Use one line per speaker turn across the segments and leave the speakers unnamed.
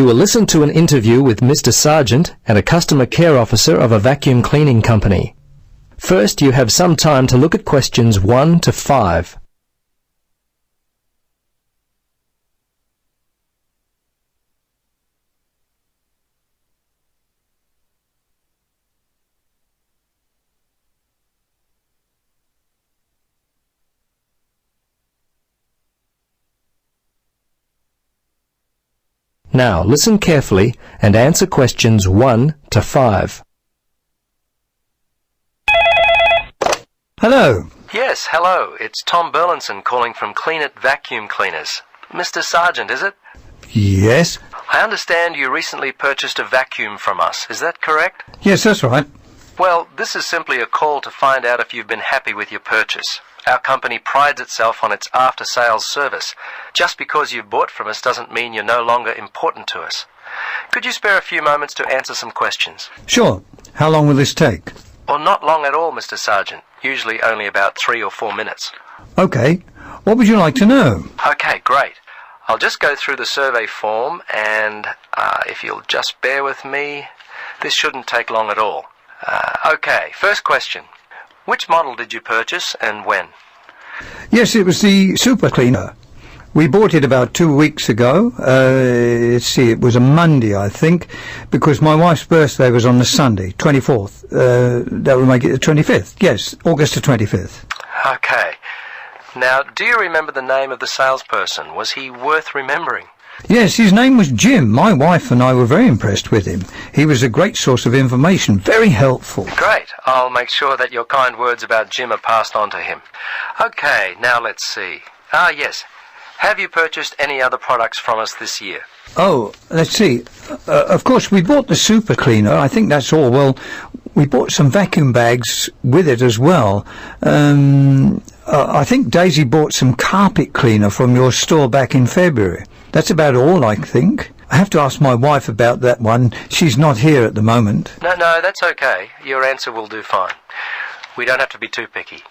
You will listen to an interview with Mr. Sargent and a customer care officer of a vacuum cleaning company. First, you have some time to look at questions 1 to 5. Now, listen carefully and answer questions 1 to 5.
Hello.
Yes, hello. It's Tom Burlinson calling from Clean It Vacuum Cleaners. Mr. Sargent, is it?
Yes.
I understand you recently purchased a vacuum from us. Is that correct?
Yes, that's right.
Well, this is simply a call to find out if you've been happy with your purchase. Our company prides itself on its after-sales service. Just because you've bought from us doesn't mean you're no longer important to us. Could you spare a few moments to answer some questions?
Sure. How long will this take?
Well, not long at all, Mr. Sargent. Usually only about 3 or 4 minutes.
Okay. What would you like to know?
Okay, great. I'll just go through the survey form and if you'll just bear with me, this shouldn't take long at all. Okay, first question. Which model did you purchase and when?
Yes, it was the super cleaner. We bought it about 2 weeks ago. Let's see, it was a Monday, I think, because my wife's birthday was on the Sunday, 24th. That would make it the 25th. Yes, August the 25th.
Okay. Now, do you remember the name of the salesperson? Was he worth remembering?
Yes, his name was Jim. My wife and I were very impressed with him. He was a great source of information, very helpful.
Great. I'll make sure that your kind words about Jim are passed on to him. Okay, now let's see. Yes. Have you purchased any other products from us this year?
Oh, let's see. Of course, we bought the super cleaner. I think that's all. Well, we bought some vacuum bags with it as well. I think Daisy bought some carpet cleaner from your store back in February. That's about all, I think. I have to ask my wife about that one. She's not here at the moment.
No, that's okay. Your answer will do fine. We don't have to be too picky.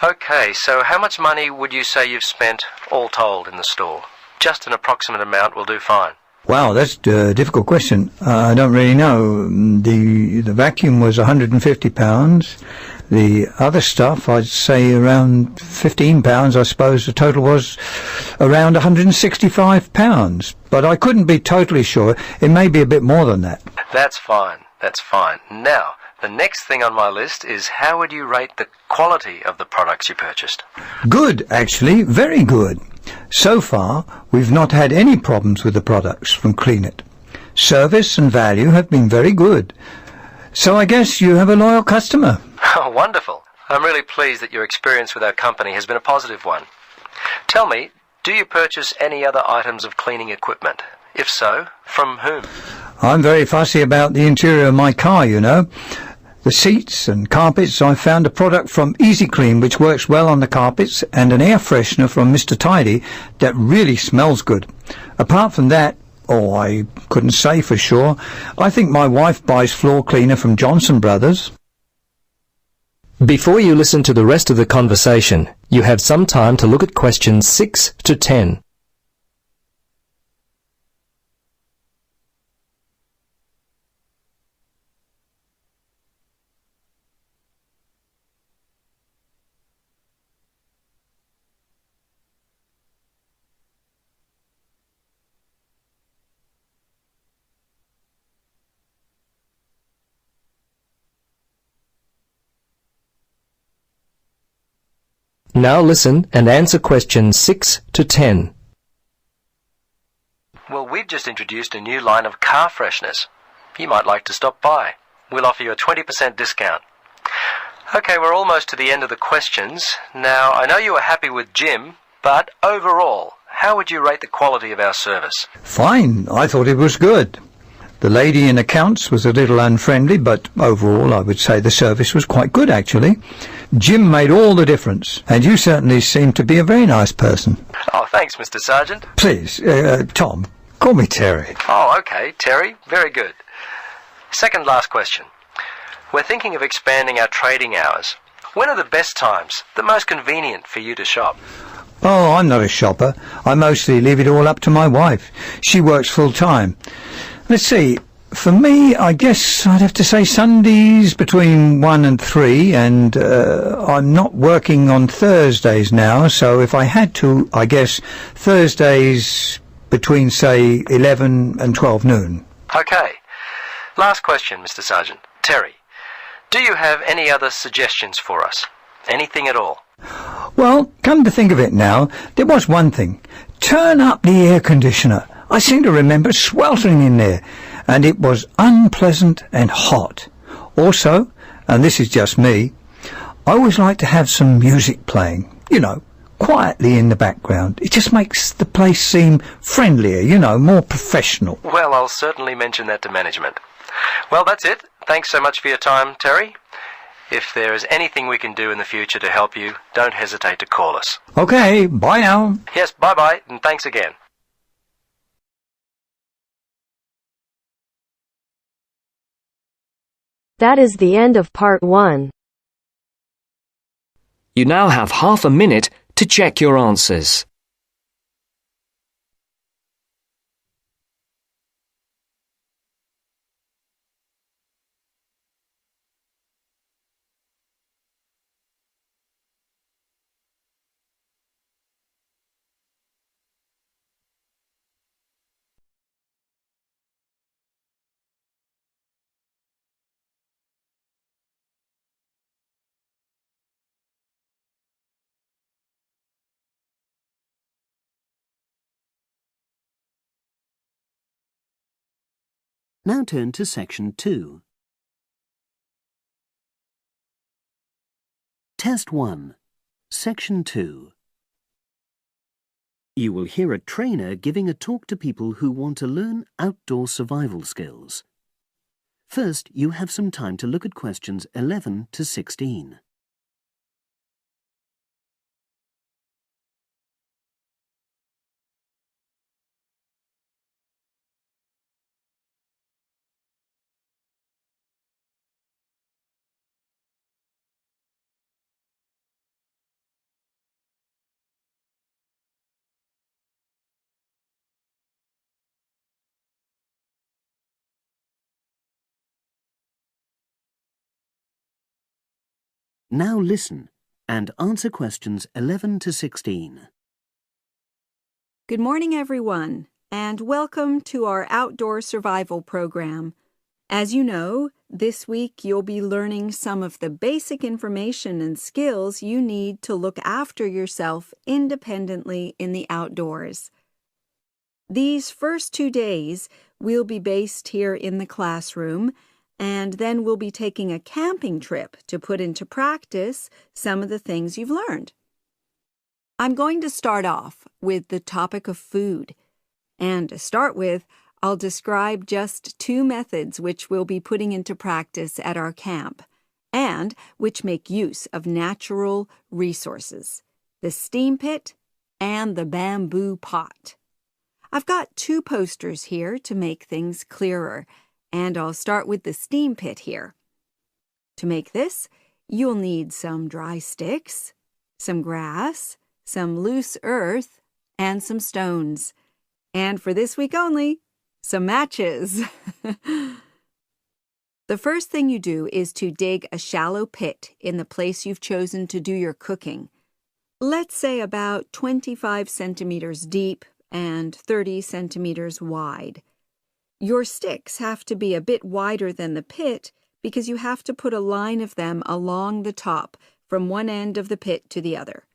Okay, so how much money would you say you've spent, all told, in the store? Just an approximate amount will do fine.
Wow, that's a difficult question. I don't really know. The vacuum was £150. The other stuff, I'd say around £15, I suppose. The total was around £165. But I couldn't be totally sure. It may be a bit more than that.
That's fine. That's fine. Now, the next thing on my list is how would you rate the quality of the products you purchased?
Good, actually. Very good. So far, we've not had any problems with the products from Clean It. Service and value have been very good. So I guess you have a loyal customer.
Oh, wonderful. I'm really pleased that your experience with our company has been a positive one. Tell me, do you purchase any other items of cleaning equipment? If so, from whom?
I'm very fussy about the interior of my car, you know. The seats and carpets, I found a product from Easy Clean which works well on the carpets and an air freshener from Mr. Tidy that really smells good. Apart from that, I couldn't say for sure. I think my wife buys floor cleaner from Johnson Brothers.
Before you listen to the rest of the conversation, you have some time to look at questions 6 to 10. Now listen and answer questions 6 to 10. Well, we've just introduced a new line of car fresheners. You might like to stop by. We'll offer you a 20% discount. Okay, we're almost to the end of the questions. Now, I know you were happy with Jim, but overall, how would you rate the quality of our service?
Fine. I thought it was good. The lady in accounts was a little unfriendly, but overall I would say the service was quite good, actually. Jim made all the difference, and you certainly seem to be a very nice person.
Oh, thanks, Mr. Sargent.
Please, Tom, call me Terry.
Oh, okay, Terry. Very good. Second last question. We're thinking of expanding our trading hours. When are the best times, the most convenient for you to shop?
Oh, I'm not a shopper. I mostly leave it all up to my wife. She works full time. Let's see. For me, I guess I'd have to say Sundays between 1 and 3, and I'm not working on Thursdays now, so if I had to, I guess Thursdays between, say, 11 and 12 noon.
Okay. Last question, Mr. Sergeant. Terry, do you have any other suggestions for us? Anything at all?
Well, come to think of it now, there was one thing. Turn up the air conditioner. I seem to remember sweltering in there, and it was unpleasant and hot. Also, and this is just me, I always like to have some music playing, quietly in the background. It just makes the place seem friendlier, more professional.
Well, I'll certainly mention that to management. Well, that's it. Thanks so much for your time, Terry. If there is anything we can do in the future to help you, don't hesitate to call us.
Okay, bye now.
Yes, bye-bye, and thanks again.
That is the end of part 1.
You now have half a minute to check your answers.
Now turn to Section 2. Test 1. Section 2. You will hear a trainer giving a talk to people who want to learn outdoor survival skills. First, you have some time to look at questions 11 to 16. Now listen and answer questions 11 to 16.
Good morning, everyone, and welcome to our outdoor survival program. As you know, this week you'll be learning some of the basic information and skills you need to look after yourself independently in the outdoors. These first 2 days will be based here in the classroom, and then we'll be taking a camping trip to put into practice some of the things you've learned. I'm going to start off with the topic of food. And to start with, I'll describe just 2 methods which we'll be putting into practice at our camp, and which make use of natural resources, the steam pit and the bamboo pot. I've got 2 posters here to make things clearer, and I'll start with the steam pit here. To make this, you'll need some dry sticks, some grass, some loose earth, and some stones. And for this week only, some matches. The first thing you do is to dig a shallow pit in the place you've chosen to do your cooking. Let's say about 25 centimeters deep and 30 centimeters wide. Your sticks have to be a bit wider than the pit because you have to put a line of them along the top from one end of the pit to the other.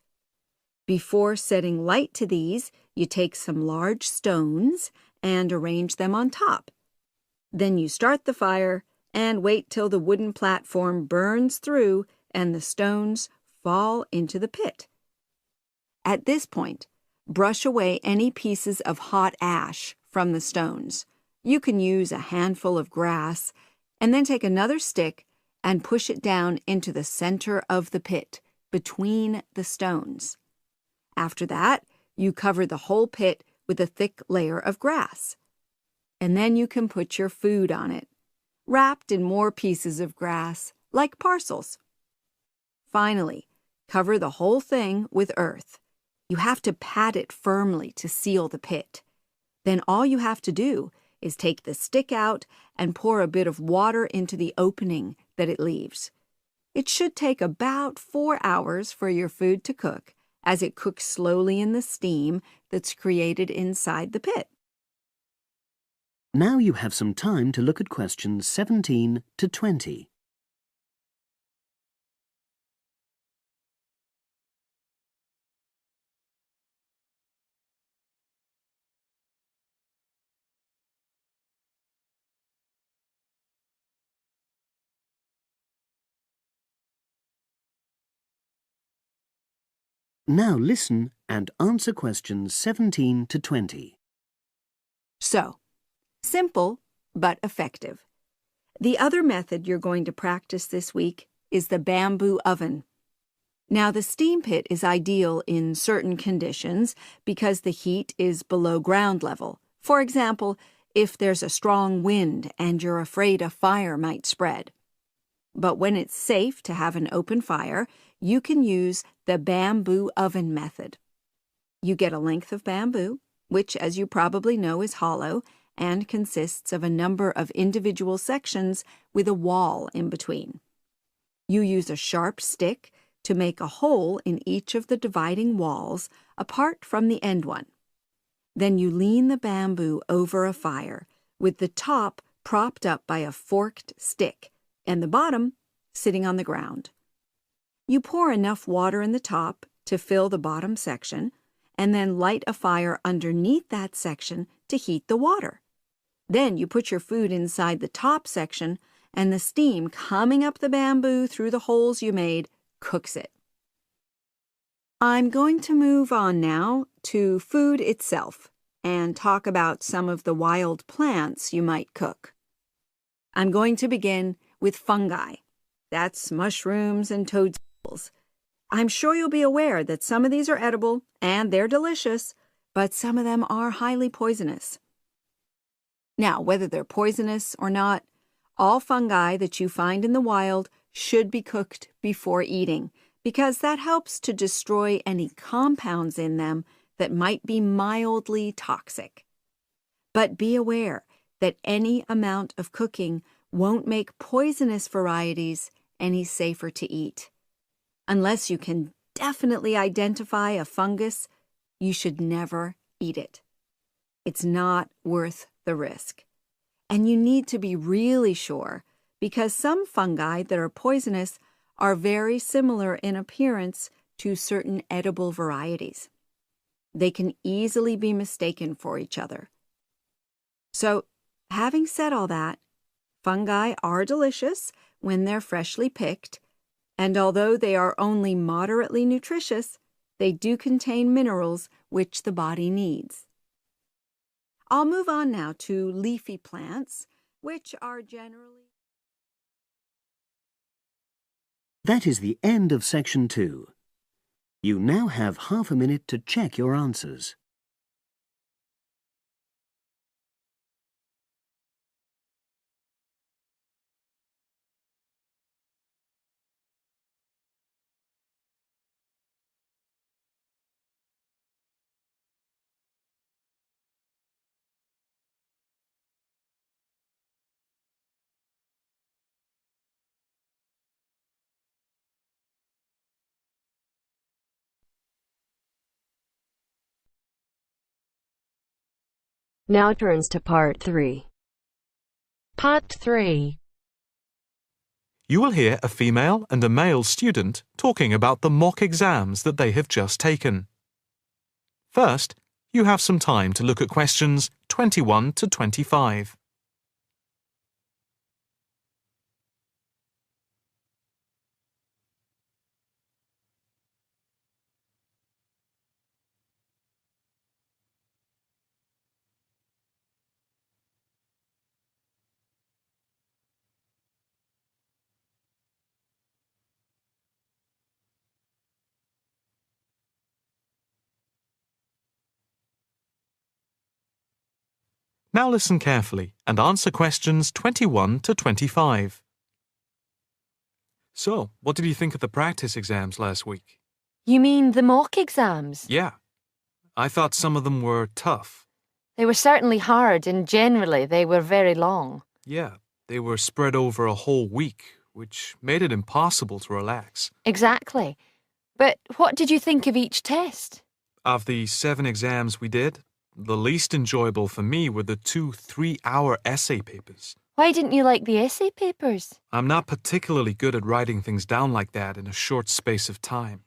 Before setting light to these, you take some large stones and arrange them on top. Then you start the fire and wait till the wooden platform burns through and the stones fall into the pit. At this point, brush away any pieces of hot ash from the stones. You can use a handful of grass and then take another stick and push it down into the center of the pit, between the stones. After that, you cover the whole pit with a thick layer of grass. And then you can put your food on it, wrapped in more pieces of grass, like parcels. Finally, cover the whole thing with earth. You have to pat it firmly to seal the pit. Then all you have to do is take the stick out and pour a bit of water into the opening that it leaves. It should take about 4 hours for your food to cook, as it cooks slowly in the steam that's created inside the pit.
Now you have some time to look at questions 17 to 20. Now listen and answer questions 17 to 20.
So, simple but effective. The other method you're going to practice this week is the bamboo oven. Now, the steam pit is ideal in certain conditions because the heat is below ground level. For example, if there's a strong wind and you're afraid a fire might spread. But when it's safe to have an open fire, you can use the bamboo oven method. You get a length of bamboo, which, as you probably know, is hollow and consists of a number of individual sections with a wall in between. You use a sharp stick to make a hole in each of the dividing walls apart from the end one. Then you lean the bamboo over a fire, with the top propped up by a forked stick and the bottom sitting on the ground. You pour enough water in the top to fill the bottom section, and then light a fire underneath that section to heat the water. Then you put your food inside the top section, and the steam coming up the bamboo through the holes you made cooks it. I'm going to move on now to food itself and talk about some of the wild plants you might cook. I'm going to begin with fungi. That's mushrooms and toadstools. I'm sure you'll be aware that some of these are edible and they're delicious, but some of them are highly poisonous. Now, whether they're poisonous or not, all fungi that you find in the wild should be cooked before eating, because that helps to destroy any compounds in them that might be mildly toxic. But be aware that any amount of cooking won't make poisonous varieties any safer to eat. Unless you can definitely identify a fungus, you should never eat it. It's not worth the risk. And you need to be really sure, because some fungi that are poisonous are very similar in appearance to certain edible varieties. They can easily be mistaken for each other. So, having said all that, fungi are delicious when they're freshly picked, and although they are only moderately nutritious, they do contain minerals which the body needs. I'll move on now to leafy plants, which are generally...
That is the end of section 2. You now have half a minute to check your answers.
Now turns to part 3.
Part 3.
You will hear a female and a male student talking about the mock exams that they have just taken. First, you have some time to look at questions 21 to 25. Now listen carefully and answer questions 21 to 25. So, what did you think of the practice exams last week?
You mean the mock exams?
Yeah. I thought some of them were tough.
They were certainly hard and generally they were very long.
Yeah, they were spread over a whole week, which made it impossible to relax.
Exactly. But what did you think of each test?
Of the 7 exams we did, the least enjoyable for me were the 2 3-hour essay papers.
Why didn't you like the essay papers?
I'm not particularly good at writing things down like that in a short space of time.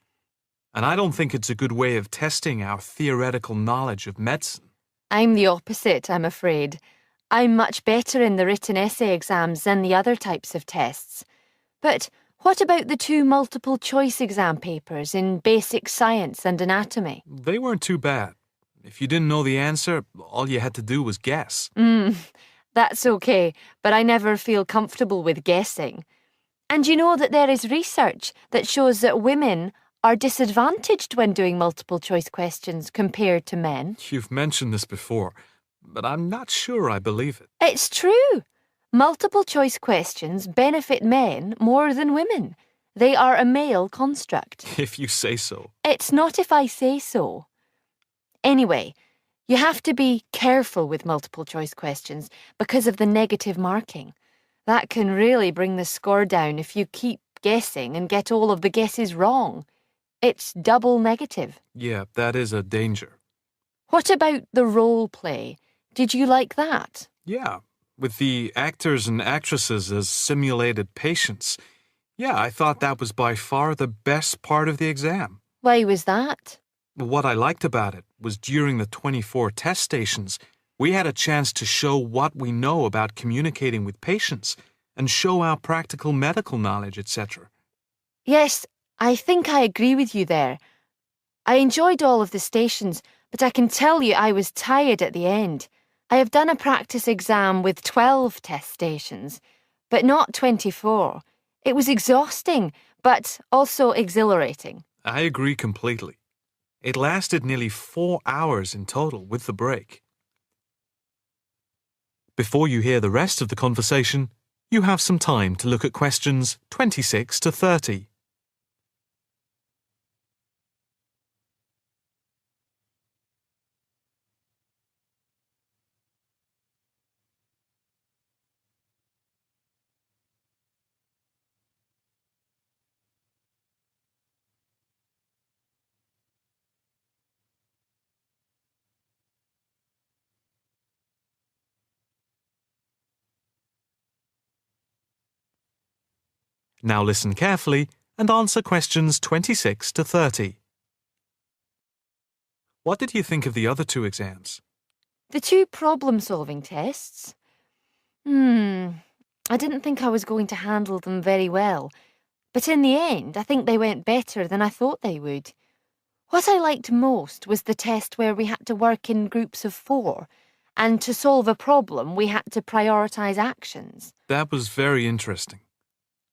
And I don't think it's a good way of testing our theoretical knowledge of medicine.
I'm the opposite, I'm afraid. I'm much better in the written essay exams than the other types of tests. But what about the 2 multiple-choice exam papers in basic science and anatomy?
They weren't too bad. If you didn't know the answer, all you had to do was guess.
That's okay, but I never feel comfortable with guessing. And you know that there is research that shows that women are disadvantaged when doing multiple-choice questions compared to men.
You've mentioned this before, but I'm not sure I believe it.
It's true. Multiple-choice questions benefit men more than women. They are a male construct.
If you say so.
It's not if I say so. Anyway, you have to be careful with multiple-choice questions because of the negative marking. That can really bring the score down if you keep guessing and get all of the guesses wrong. It's double negative.
Yeah, that is a danger.
What about the role play? Did you like that?
Yeah, with the actors and actresses as simulated patients. Yeah, I thought that was by far the best part of the exam.
Why was that?
What I liked about it was during the 24 test stations, we had a chance to show what we know about communicating with patients and show our practical medical knowledge, etc.
Yes, I think I agree with you there. I enjoyed all of the stations, but I can tell you I was tired at the end. I have done a practice exam with 12 test stations, but not 24. It was exhausting, but also exhilarating.
I agree completely. It lasted nearly 4 hours in total with the break. Before you hear the rest of the conversation, you have some time to look at questions 26 to 30. Now listen carefully and answer questions 26 to 30. What did you think of the other 2 exams?
The 2 problem-solving tests? I didn't think I was going to handle them very well. But in the end, I think they went better than I thought they would. What I liked most was the test where we had to work in groups of 4, and to solve a problem, we had to prioritise actions.
That was very interesting.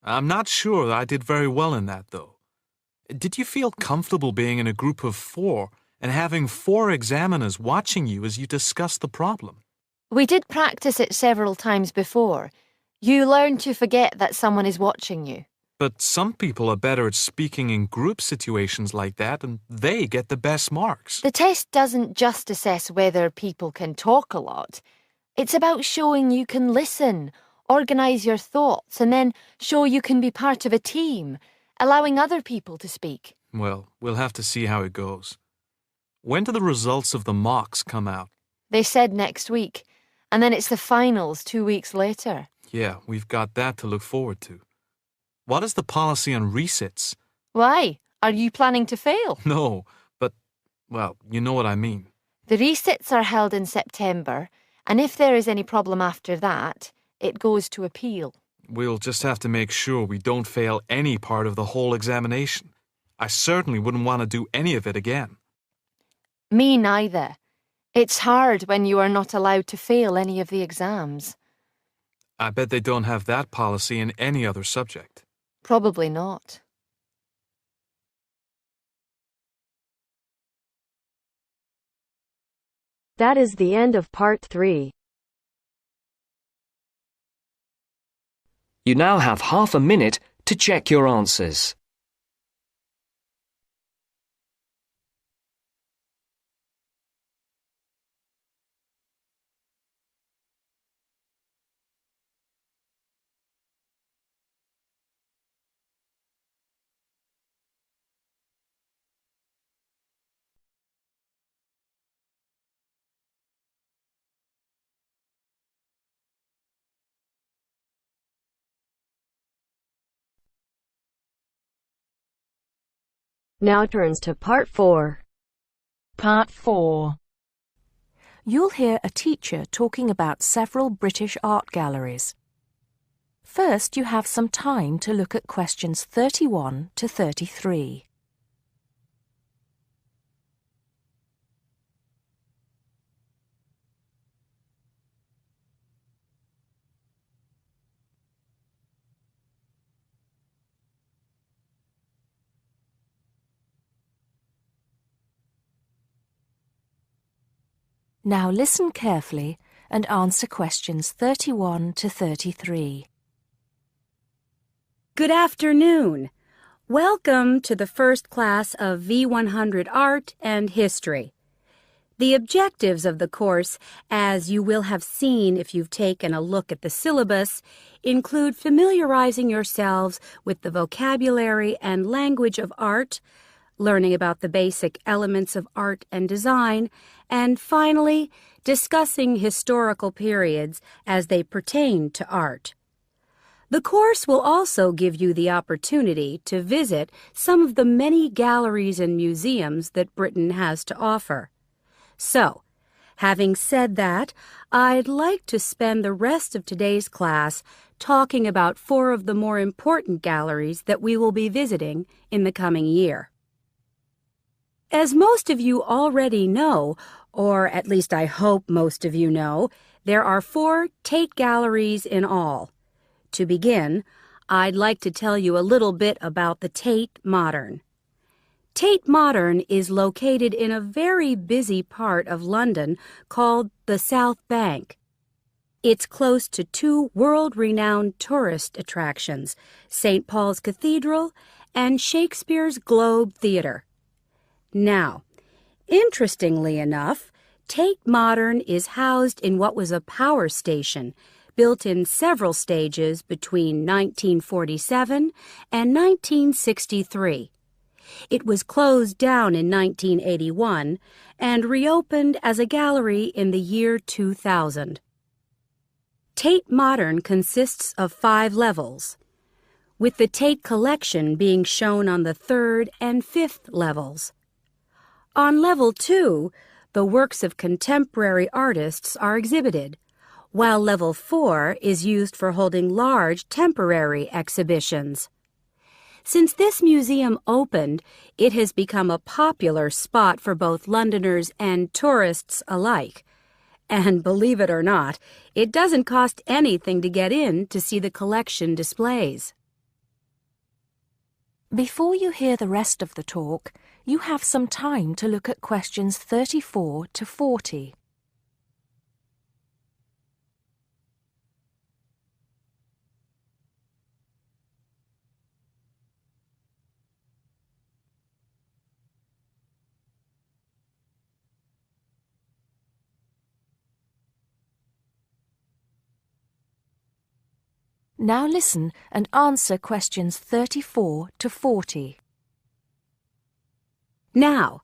I'm not sure I did very well in that, though. Did you feel comfortable being in a group of 4 and having 4 examiners watching you as you discussed the problem?
We did practice it several times before. You learn to forget that someone is watching you.
But some people are better at speaking in group situations like that, and they get the best marks.
The test doesn't just assess whether people can talk a lot. It's about showing you can listen, organise your thoughts, and then show you can be part of a team, allowing other people to speak.
Well, we'll have to see how it goes. When do the results of the mocks come out?
They said next week, and then it's the finals 2 weeks later.
Yeah, we've got that to look forward to. What is the policy on resits?
Why? Are you planning to fail?
No, but, well, you know what I mean.
The resits are held in September, and if there is any problem after that, it goes to appeal.
We'll just have to make sure we don't fail any part of the whole examination. I certainly wouldn't want to do any of it again.
Me neither. It's hard when you are not allowed to fail any of the exams.
I bet they don't have that policy in any other subject.
Probably not.
That is the end of part 3.
You now have half a minute to check your answers.
Now turns to Part 4.
Part 4. You'll hear a teacher talking about several British art galleries. First, you have some time to look at questions 31 to 33. Now listen carefully and answer questions 31 to 33.
Good afternoon. Welcome to the first class of V100 Art and History. The objectives of the course, as you will have seen if you've taken a look at the syllabus, include familiarizing yourselves with the vocabulary and language of art, learning about the basic elements of art and design, and finally, discussing historical periods as they pertain to art. The course will also give you the opportunity to visit some of the many galleries and museums that Britain has to offer. So, having said that, I'd like to spend the rest of today's class talking about 4 of the more important galleries that we will be visiting in the coming year. As most of you already know, or at least I hope most of you know, there are 4 Tate galleries in all. To begin, I'd like to tell you a little bit about the Tate Modern. Tate Modern is located in a very busy part of London called the South Bank. It's close to 2 world-renowned tourist attractions, St. Paul's Cathedral and Shakespeare's Globe Theatre. Now, interestingly enough, Tate Modern is housed in what was a power station, built in several stages between 1947 and 1963. It was closed down in 1981 and reopened as a gallery in the year 2000. Tate Modern consists of 5 levels, with the Tate collection being shown on the 3rd and 5th levels. On level 2, the works of contemporary artists are exhibited, while level 4 is used for holding large temporary exhibitions. Since this museum opened, it has become a popular spot for both Londoners and tourists alike. And believe it or not, it doesn't cost anything to get in to see the collection displays.
Before you hear the rest of the talk, you have some time to look at questions 34 to 40. Now listen and answer questions 34 to 40.
Now,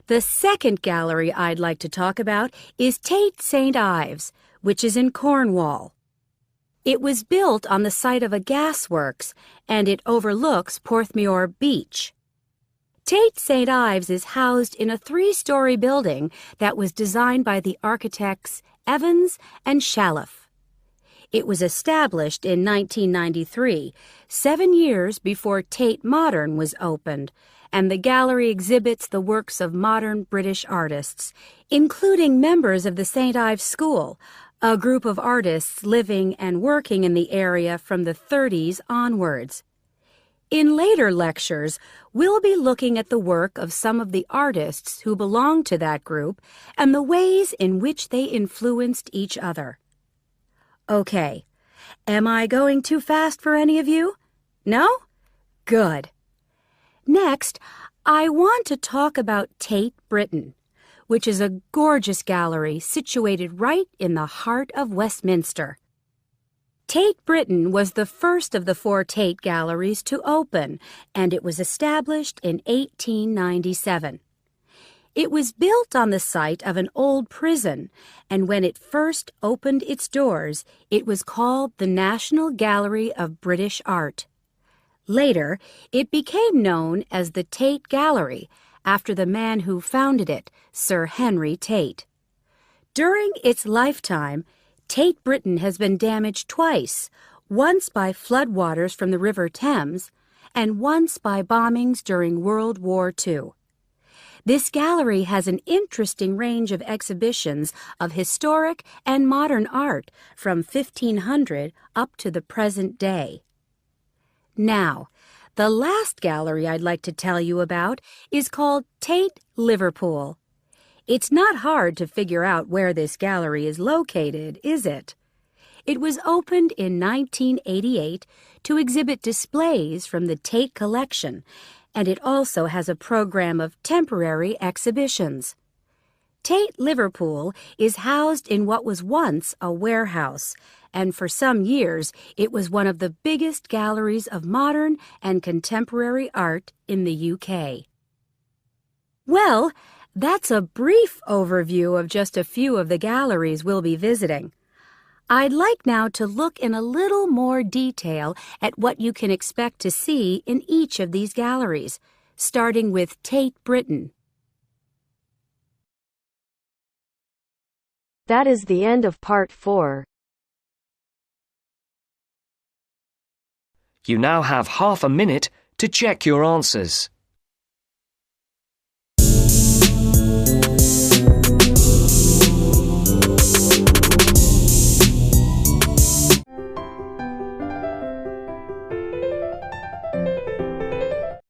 the second gallery I'd like to talk about is Tate St. Ives, which is in Cornwall. It was built on the site of a gasworks, and it overlooks Porthmeor Beach. Tate St. Ives is housed in a 3-story building that was designed by the architects Evans and Shalliff. It was established in 1993, 7 years before Tate Modern was opened, and the gallery exhibits the works of modern British artists, including members of the St. Ives School, a group of artists living and working in the area from the 30s onwards. In later lectures, we'll be looking at the work of some of the artists who belong to that group and the ways in which they influenced each other. Okay, am I going too fast for any of you? No? Good. Next, I want to talk about Tate Britain, which is a gorgeous gallery situated right in the heart of Westminster. Tate Britain was the first of the 4 Tate galleries to open, and it was established in 1897. It was built on the site of an old prison, and when it first opened its doors, it was called the National Gallery of British Art. Later, it became known as the Tate Gallery, after the man who founded it, Sir Henry Tate. During its lifetime, Tate Britain has been damaged twice, once by floodwaters from the River Thames and once by bombings during World War II. This gallery has an interesting range of exhibitions of historic and modern art from 1500 up to the present day. Now, the last gallery I'd like to tell you about is called Tate Liverpool. It's not hard to figure out where this gallery is located, is it? It was opened in 1988 to exhibit displays from the Tate collection, and it also has a program of temporary exhibitions. Tate Liverpool is housed in what was once a warehouse, and for some years it was one of the biggest galleries of modern and contemporary art in the UK. Well, that's a brief overview of just a few of the galleries we'll be visiting. I'd like now to look in a little more detail at what you can expect to see in each of these galleries, starting with Tate Britain.
That is the end of part 4.
You now have half a minute to check your answers.